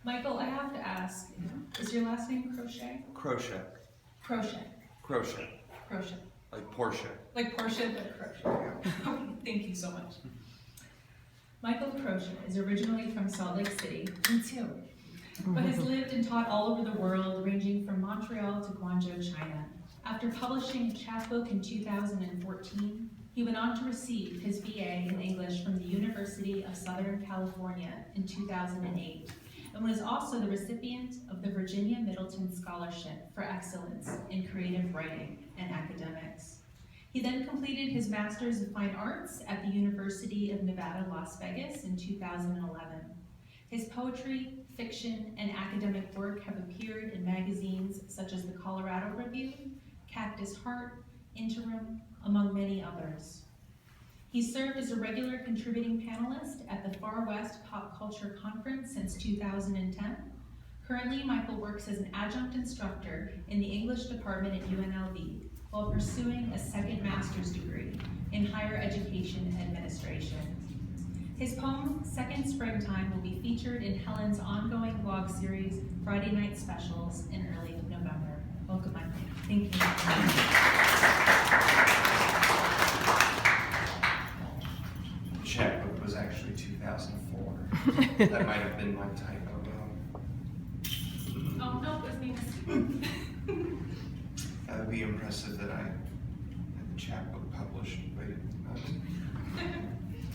Michael, I have to ask, is your last name Kroesche? Kroesche. Kroesche. Kroesche. Kroesche. Like Porsche. Like Porsche, but Kroesche. Thank you so much. Michael Kroesche is originally from Salt Lake City, me too, but has lived and taught all over the world, ranging from Montreal to Guangzhou, China. After publishing a chapbook in 2014, he went on to receive his BA in English from the University of Southern California in 2008, and was also the recipient of the Virginia Middleton Scholarship for Excellence in Creative Writing and Academics. He then completed his Master's of Fine Arts at the University of Nevada, Las Vegas in 2011. His poetry, fiction, and academic work have appeared in magazines such as the Colorado Review, Cactus Heart, Interim, among many others. He served as a regular contributing panelist at the Far West Pop Culture Conference since 2010. Currently, Michael works as an adjunct instructor in the English department at UNLV while pursuing a second master's degree in higher education administration. His poem, Second Springtime, will be featured in Helen's ongoing blog series, Friday Night Specials, in early November. Welcome, Michael. Thank you. The chapbook was actually 2004. That might have been my typo. Oh, no, it was me. That would be impressive that I had the chapbook published. Wait,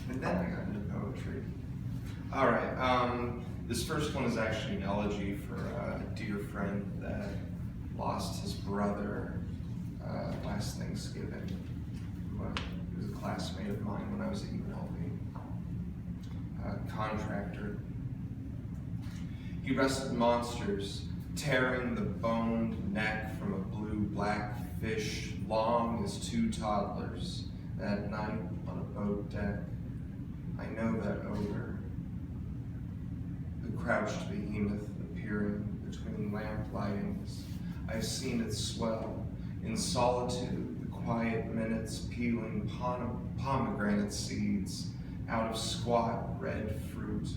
and then I got into poetry. All right, this first one is actually an elegy for a dear friend that lost his brother last Thanksgiving. He was a classmate of mine when I was at UNLV, a contractor. He wrestled monsters, tearing the boned neck from a blue-black fish long as two toddlers that night on a boat deck. I know that odor. The crouched behemoth appearing between lamp lightings. I've seen it swell in solitude, the quiet minutes peeling pomegranate seeds out of squat red fruit,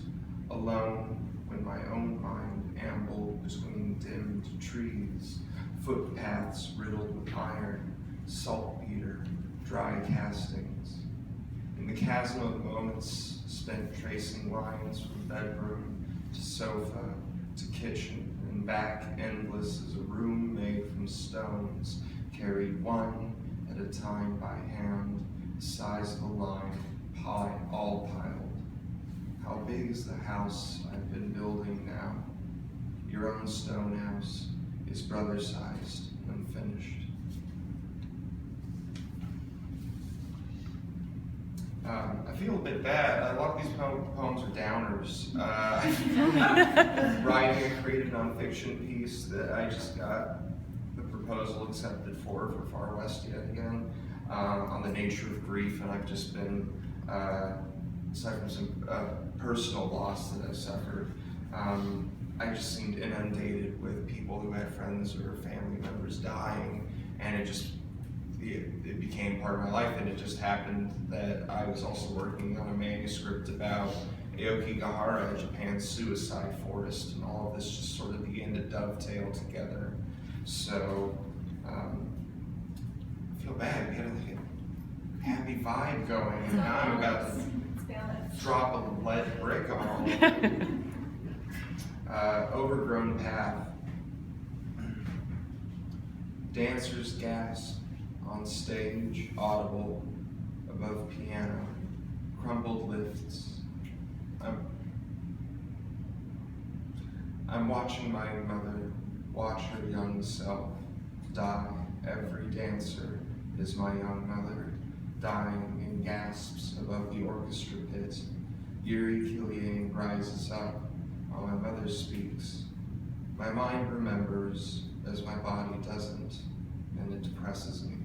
alone when my own mind ambled between dimmed trees, footpaths riddled with iron, saltpeter, dry castings. In the chasm of moments spent tracing lines from bedroom to sofa to kitchen and back endless as a room made from stones, carried one at a time by hand, the size of a line, all piled. How big is the house I've been building now? Your own stone house is brother-sized and unfinished. I feel a bit bad. A lot of these poems are downers. Writing a creative nonfiction piece that I just got the proposal accepted for Far West yet again, on the nature of grief, and I've just been, aside from some personal loss that I've suffered, I just seemed inundated with people who had friends or family members dying, and it became part of my life. And it just happened that I was also working on a manuscript about Aokigahara, Japan's suicide forest, and all of this just sort of began to dovetail together. So I feel bad. We had like a happy vibe going, and now I'm about to drop a lead brick on overgrown path. Dancers gasp on stage, audible above piano. Crumbled lifts. I'm watching my mother watch her young self die. Every dancer is my young mother, dying in gasps above the orchestra pit. Eerie Killian rises up while my mother speaks. My mind remembers as my body doesn't, and it depresses me.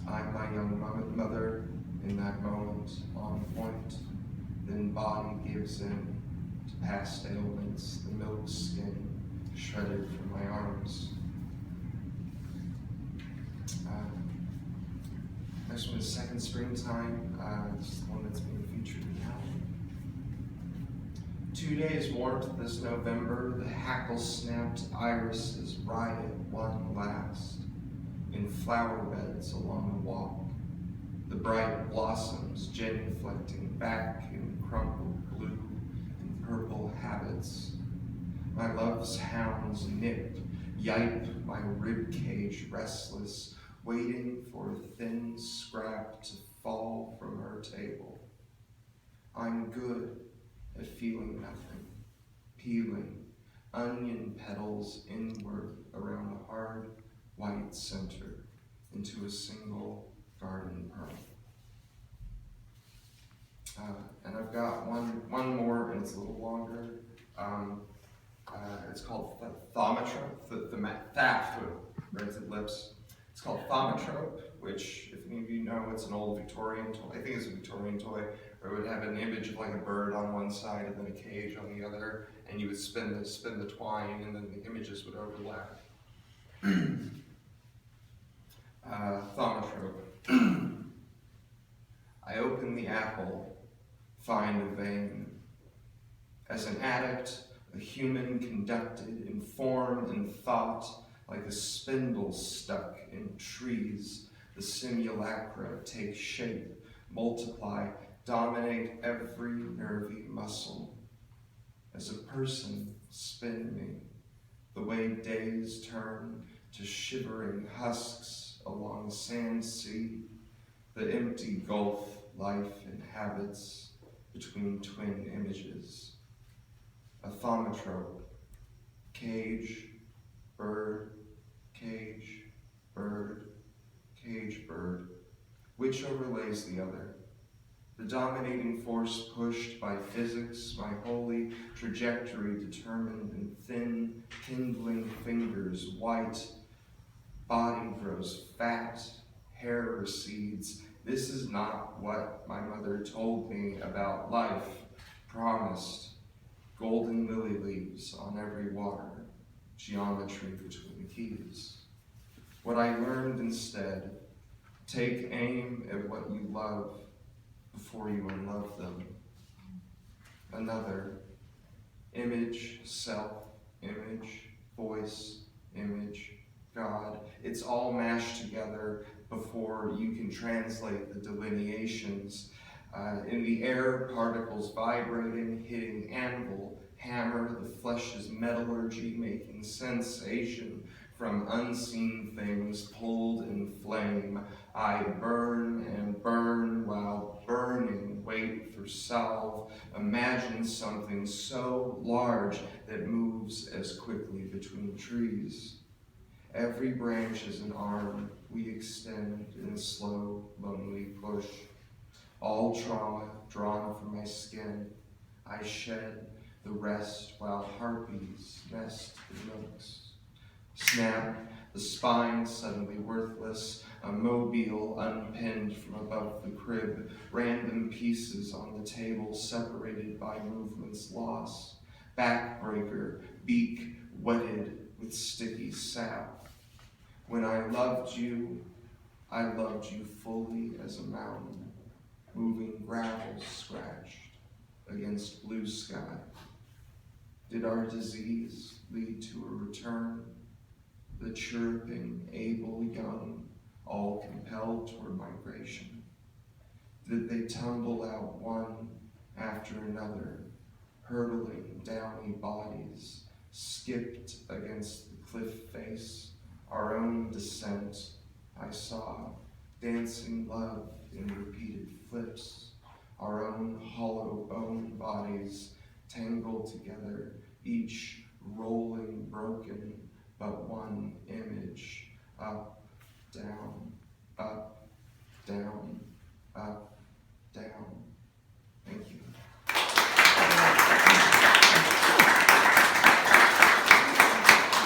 I'm my young mother in that moment, on point. Then body gives in to past ailments, the milk skin shredded from my arms. Next one is Second Springtime. This is the one that's being featured now. 2 days warmth this November, the hackle-snapped irises riot one last in flower beds along the walk. The bright blossoms genuflecting back in crumpled blue and purple habits. My love's hounds nip, yipe my ribcage restless, waiting for a thin scrap to fall from her table. I'm good at feeling nothing, peeling onion petals inward around the hard white center into a single garden pearl. And I've got one more, and it's a little longer. It's called thaumatrope, lips. It's called thaumatrope, which, if any of you know, it's an old Victorian toy. I think it's a Victorian toy, where it would have an image of like a bird on one side and then a cage on the other, and you would spin the twine, and then the images would overlap. Thaumatrope. I open the apple, find a vein. As an addict, a human conducted in form and thought, like a spindle stuck in trees, the simulacra take shape, multiply, dominate every nervy muscle. As a person, spin me, the way days turn to shivering husks along the sand sea, the empty gulf life inhabits between twin images. A thaumatrope, cage, bird, cage, bird, cage, bird. Which overlays the other? The dominating force pushed by physics, my holy trajectory determined in thin, kindling fingers, white, body grows fat, hair recedes. This is not what my mother told me about life, promised. Golden lily leaves on every water, geometry between keys. What I learned instead, take aim at what you love before you unlove them. Another, image, self, image, voice, image, God. It's all mashed together before you can translate the delineations. In the air, particles vibrating, hitting anvil, hammer, the flesh's metallurgy making sensation from unseen things pulled in flame. I burn and burn while burning, wait for salve, imagine something so large that moves as quickly between trees. Every branch is an arm we extend in a slow, lonely push. All trauma drawn from my skin, I shed the rest while harpies nest in nooks. Snap, the spine suddenly worthless, a mobile unpinned from above the crib, random pieces on the table separated by movements lost. Backbreaker, beak wetted with sticky sap. When I loved you fully as a mountain, moving gravel scratched against blue sky. Did our disease lead to a return? The chirping, able young, all compelled toward migration? Did they tumble out one after another, hurtling downy bodies, skipped against the cliff face, our own descent, I saw, dancing love in repeated flips, our own hollow bone bodies tangled together, each rolling broken, but one image, up, down, up, down, up, down.